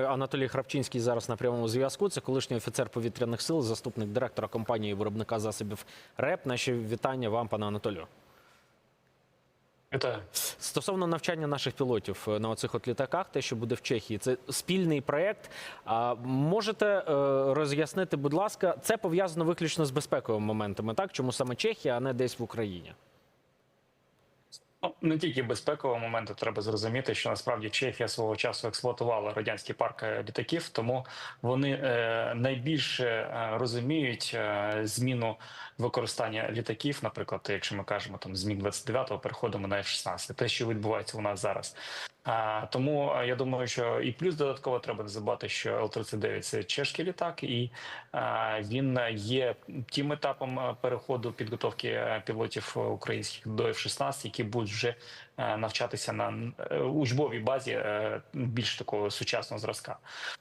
Анатолій Храпчинський зараз на прямому зв'язку. Це колишній офіцер повітряних сил, заступник директора компанії виробника засобів РЕП. Наші вітання вам, пане Анатолію. Вітаю. Стосовно навчання наших пілотів на оцих от літаках, те, що буде в Чехії, це спільний проєкт. Можете роз'яснити, будь ласка, це пов'язано виключно з безпековими моментами, так? Чому саме Чехія, а не десь в Україні? Ну, не тільки безпекового моменту, треба зрозуміти, що насправді Чехія свого часу експлуатувала радянський парк літаків, тому вони найбільше розуміють зміну використання літаків. Наприклад, якщо ми кажемо там з МіГ-29 переходимо на F-16, те, що відбувається у нас зараз. Тому я думаю, що і плюс додатково треба не забувати, що Л-39 – це чешський літак, і він є тим етапом переходу підготовки пілотів українських до F-16, які будуть вже навчатися на учбовій базі більш такого сучасного зразка.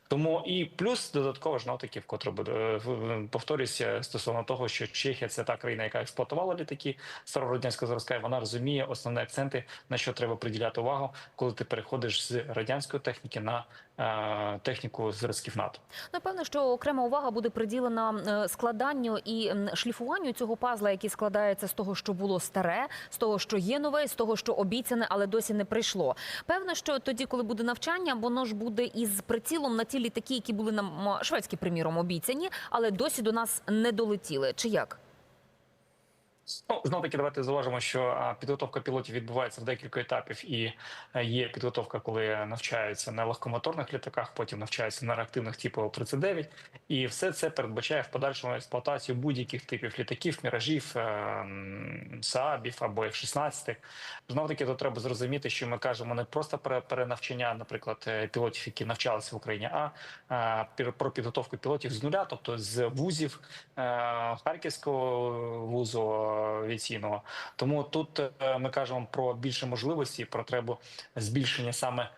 Тому і плюс додатково ж таки, вкотре буде повторюся стосовно того, що Чехія – це та країна, яка експлуатувала літаки старого радянського зразка, і вона розуміє основні акценти, на що треба приділяти увагу, коли ти переходиш з радянської техніки на техніку зразків НАТО. Напевно, що окрема увага буде приділена складанню і шліфуванню цього пазла, який складається з того, що було старе, з того, що є нове, з того, що обіцяне, але досі не прийшло. Певно, що тоді, коли буде навчання, воно ж буде із прицілом на ті літаки, які були нам шведські, приміром, обіцяні, але досі до нас не долетіли. Чи як? Ну, знов таки, давайте зауважимо, що підготовка пілотів відбувається в декілька етапів, і є підготовка, коли навчаються на легкомоторних літаках, потім навчаються на реактивних типу Л-39, і все це передбачає в подальшому експлуатацію будь-яких типів літаків, міражів, Саабів або F-16. Знов таки, тут треба зрозуміти, що ми кажемо не просто про перенавчання, наприклад, пілотів, які навчалися в Україні, а про підготовку пілотів з нуля, тобто з вузів Харківського вузу, авіаційного. Тому тут ми кажемо про більше можливості, про потребу збільшення саме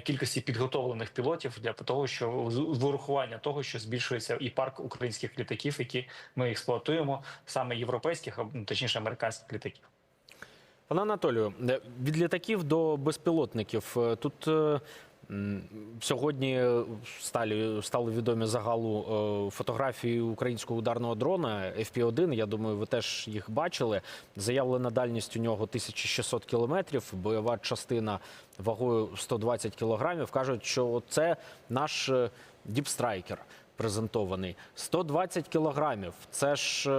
кількості підготовлених пілотів для того, що з урахування того, що збільшується і парк українських літаків, які ми експлуатуємо, саме європейських, точніше американських літаків. Пане Анатолію, від літаків до безпілотників. Тут сьогодні стали відомі загалу фотографії українського ударного дрона FP-1. Я думаю, ви теж їх бачили. Заявлена дальність у нього 1600 кілометрів, бойова частина вагою 120 кілограмів. Кажуть, що це наш діпстрайкер презентований. 120 кілограмів. Це ж,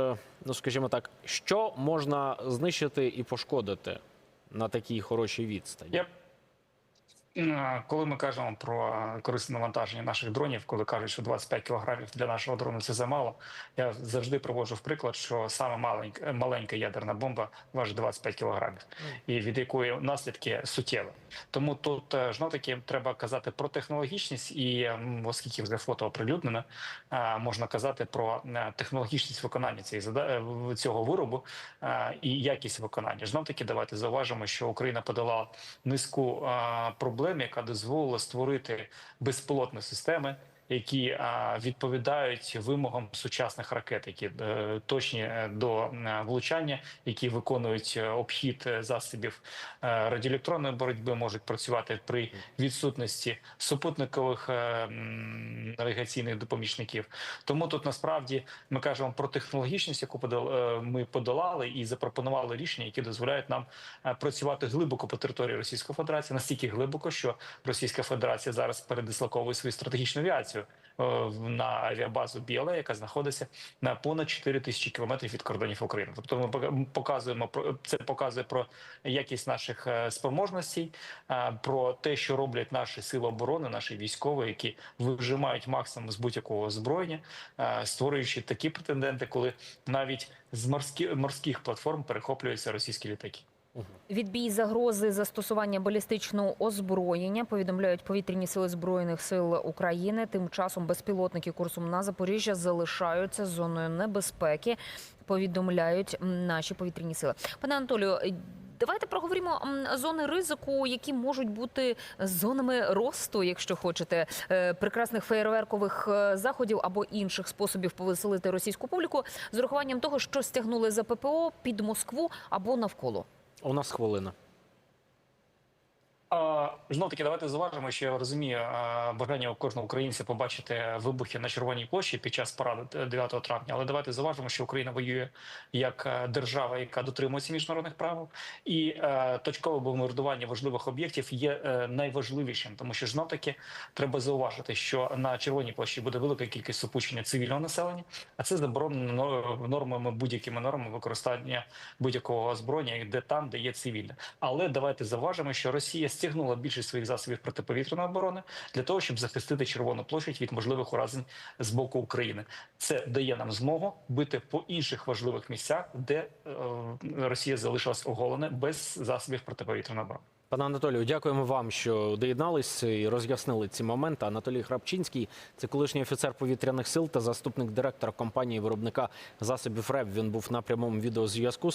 ну скажімо так, що можна знищити і пошкодити на такій хорошій відстані? Коли ми кажемо про корисне навантаження наших дронів, коли кажуть, що 25 кілограмів для нашого дрону – це замало, я завжди приводжу в приклад, що саме маленька ядерна бомба важить 25 кілограмів, і від якої наслідки суттєві. Тому тут, знов-таки, треба казати про технологічність, і оскільки вже фото оприлюднено, можна казати про технологічність виконання цього виробу і якість виконання. Знов-таки, давайте зауважимо, що Україна подолала низку проблем, яка дозволила створити безпілотні системи, які відповідають вимогам сучасних ракет, які точні до влучання, які виконують обхід засобів радіоелектронної боротьби, можуть працювати при відсутності супутникових навігаційних допомічників. Тому тут насправді ми кажемо про технологічність, яку ми подолали і запропонували рішення, які дозволяють нам працювати глибоко по території Російської Федерації, настільки глибоко, що Російська Федерація зараз передислоковує свою стратегічну авіацію на авіабазу Біла, яка знаходиться на понад 4000 кілометрів від кордонів України. Тобто ми показує про якість наших спроможностей, про те, що роблять наші сили оборони, наші військові, які вижимають максимум з будь-якого озброєння, створюючи такі претенденти, коли навіть з морських платформ перехоплюються російські літаки. Відбій загрози застосування балістичного озброєння, повідомляють повітряні сили Збройних сил України. Тим часом безпілотники курсом на Запоріжжя залишаються зоною небезпеки, повідомляють наші повітряні сили. Пане Анатолію, давайте проговоримо зони ризику, які можуть бути зонами росту, якщо хочете, прекрасних феєрверкових заходів або інших способів повеселити російську публіку, з урахуванням того, що стягнули за ППО під Москву або навколо. У нас хвилина. Знов таки, давайте зважимо, що я розумію бажання у кожного українця побачити вибухи на Червоній площі під час параду 9 травня. Але давайте зважимо, що Україна воює як держава, яка дотримується міжнародних правил, і точкове бомбардування важливих об'єктів є найважливішим, тому що знов таки треба зауважити, що на Червоній площі буде велика кількість супущення цивільного населення, а це заборонено нормами, будь-якими нормами використання будь-якого озброєння, де є цивільне. Але давайте зауважимо, що Росія стягнула більшість своїх засобів протиповітряної оборони для того, щоб захистити Червону площадь від можливих уразень з боку України. Це дає нам змогу бити по інших важливих місцях, де Росія залишилась оголена без засобів протиповітряної оборони. Пане Анатолію, дякуємо вам, що доєдналися і роз'яснили ці моменти. Анатолій Храпчинський – це колишній офіцер повітряних сил та заступник директора компанії-виробника засобів РЕБ. Він був на прямому відеозв'язку.